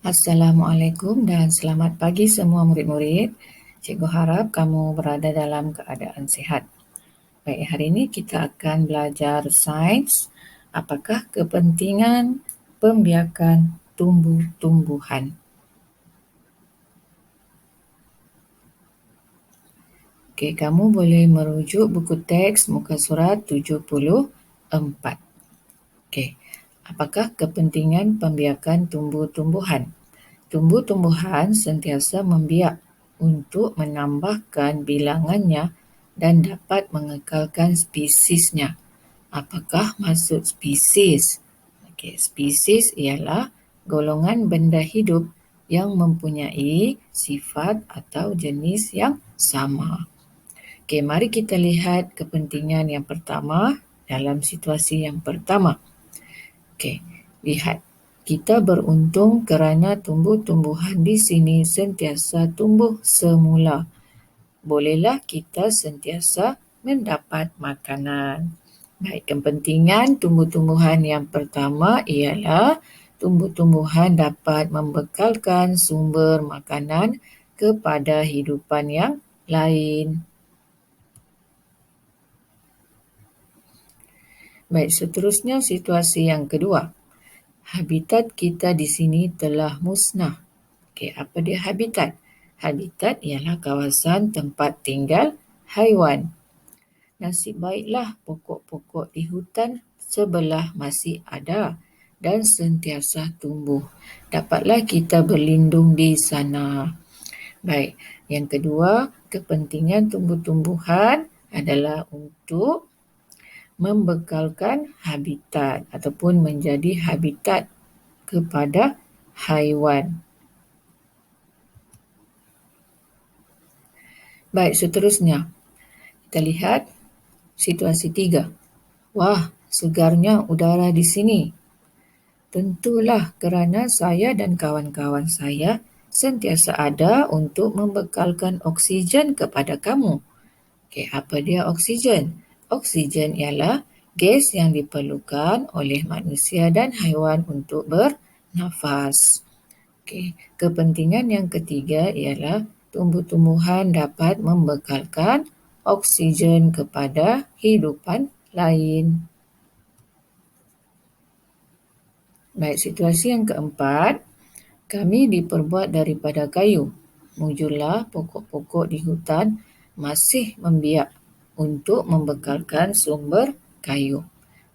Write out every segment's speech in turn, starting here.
Assalamualaikum dan selamat pagi semua murid-murid. Cikgu harap kamu berada dalam keadaan sihat. Baik, hari ini kita akan belajar sains. Apakah kepentingan pembiakan tumbuh-tumbuhan? Okey, kamu boleh merujuk buku teks muka surat 74. Okey, apakah kepentingan pembiakan tumbuh-tumbuhan? Tumbuh-tumbuhan sentiasa membiak untuk menambahkan bilangannya dan dapat mengekalkan spesiesnya. Apakah maksud spesies? Okey, spesies ialah golongan benda hidup yang mempunyai sifat atau jenis yang sama. Okey, mari kita lihat kepentingan yang pertama dalam situasi yang pertama. Okey, lihat. Kita beruntung kerana tumbuh-tumbuhan di sini sentiasa tumbuh semula. Bolehlah kita sentiasa mendapat makanan. Baik, kepentingan tumbuh-tumbuhan yang pertama ialah tumbuh-tumbuhan dapat membekalkan sumber makanan kepada hidupan yang lain. Baik, seterusnya situasi yang kedua. Habitat kita di sini telah musnah. Okey, apa dia habitat? Habitat ialah kawasan tempat tinggal haiwan. Nasib baiklah pokok-pokok di hutan sebelah masih ada dan sentiasa tumbuh. Dapatlah kita berlindung di sana. Baik, yang kedua, kepentingan tumbuh-tumbuhan adalah untuk membekalkan habitat ataupun menjadi habitat kepada haiwan. Baik, seterusnya. Kita lihat situasi 3. Wah, segarnya udara di sini. Tentulah kerana saya dan kawan-kawan saya sentiasa ada untuk membekalkan oksigen kepada kamu. Okey, apa dia oksigen? Oksigen ialah gas yang diperlukan oleh manusia dan haiwan untuk bernafas. Okey, kepentingan yang ketiga ialah tumbuh-tumbuhan dapat membekalkan oksigen kepada hidupan lain. Baik, situasi yang keempat, kami diperbuat daripada kayu. Mujurlah pokok-pokok di hutan masih membiak untuk membekalkan sumber kayu.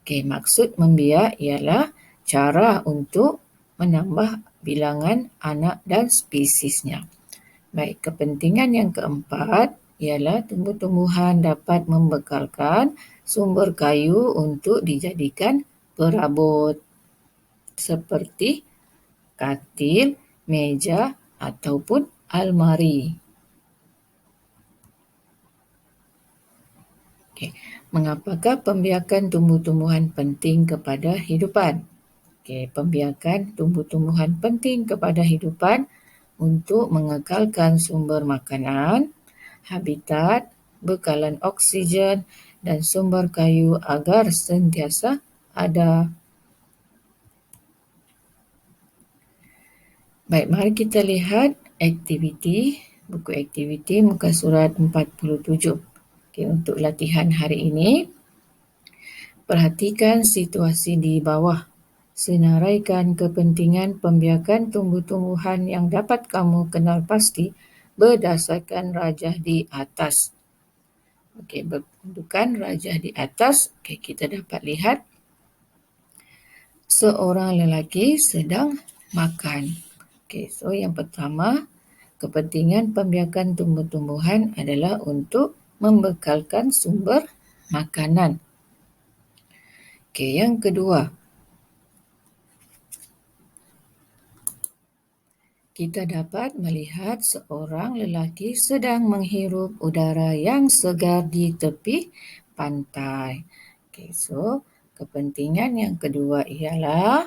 Okey, maksud membiak ialah cara untuk menambah bilangan anak dan spesiesnya. Baik, kepentingan yang keempat ialah tumbuh-tumbuhan dapat membekalkan sumber kayu untuk dijadikan perabot seperti katil, meja ataupun almari. Okey, mengapakah pembiakan tumbuh-tumbuhan penting kepada hidupan? Okey, pembiakan tumbuh-tumbuhan penting kepada hidupan untuk mengekalkan sumber makanan, habitat, bekalan oksigen dan sumber kayu agar sentiasa ada. Baik, mari kita lihat aktiviti, buku aktiviti muka surat 47. Okey, untuk latihan hari ini, perhatikan situasi di bawah. Senaraikan kepentingan pembiakan tumbuh-tumbuhan yang dapat kamu kenal pasti berdasarkan rajah di atas. Okey, berkedudukan rajah di atas. Okey, kita dapat lihat seorang lelaki sedang makan. Okey, so yang pertama, kepentingan pembiakan tumbuh-tumbuhan adalah untuk membekalkan sumber makanan. Okey, yang kedua, kita dapat melihat seorang lelaki sedang menghirup udara yang segar di tepi pantai. Okey, so kepentingan yang kedua ialah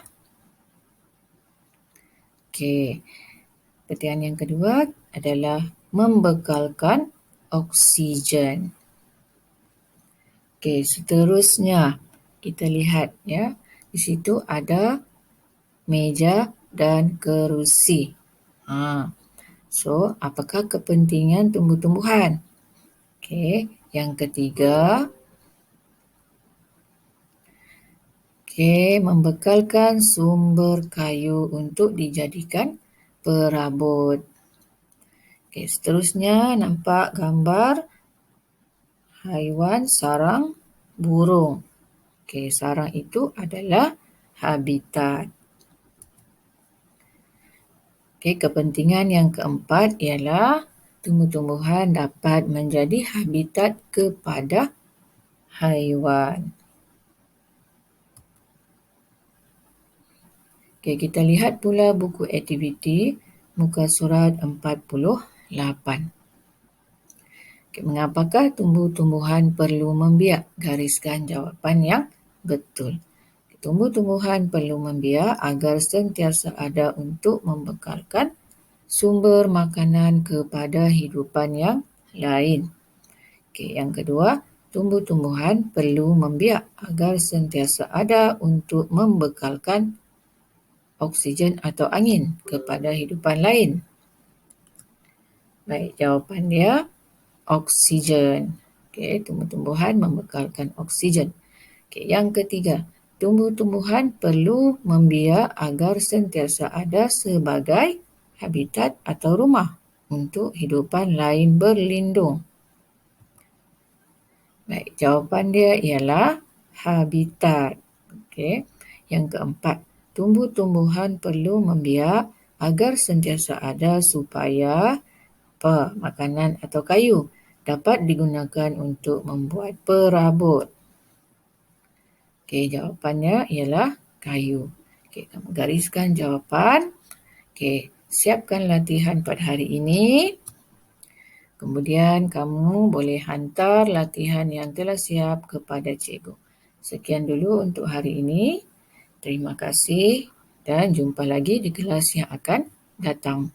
kepentingan yang kedua adalah membekalkan oksigen. Okey, seterusnya kita lihat ya. Di situ ada meja dan kerusi. So, apakah kepentingan tumbuh-tumbuhan? Okey, yang ketiga, membekalkan sumber kayu untuk dijadikan perabot. Seterusnya nampak gambar haiwan sarang burung. Sarang itu adalah habitat. Kepentingan yang keempat ialah tumbuh-tumbuhan dapat menjadi habitat kepada haiwan. Kita lihat pula buku aktiviti muka surat 48. Mengapakah tumbuh-tumbuhan perlu membiak? Gariskan jawapan yang betul. Tumbuh-tumbuhan perlu membiak agar sentiasa ada untuk membekalkan sumber makanan kepada hidupan yang lain. Yang kedua, tumbuh-tumbuhan perlu membiak agar sentiasa ada untuk membekalkan oksigen atau angin kepada hidupan lain. Baik, jawapan dia oksigen. Tumbuh-tumbuhan membekalkan oksigen. Yang ketiga, tumbuh-tumbuhan perlu membiak agar sentiasa ada sebagai habitat atau rumah untuk hidupan lain berlindung. Baik, jawapan dia ialah habitat. Yang keempat, tumbuh-tumbuhan perlu membiak agar sentiasa ada supaya makanan atau kayu dapat digunakan untuk membuat perabot. Jawapannya ialah kayu. Kamu gariskan jawapan. Siapkan latihan pada hari ini. Kemudian kamu boleh hantar latihan yang telah siap kepada cikgu. Sekian dulu untuk hari ini. Terima kasih dan jumpa lagi di kelas yang akan datang.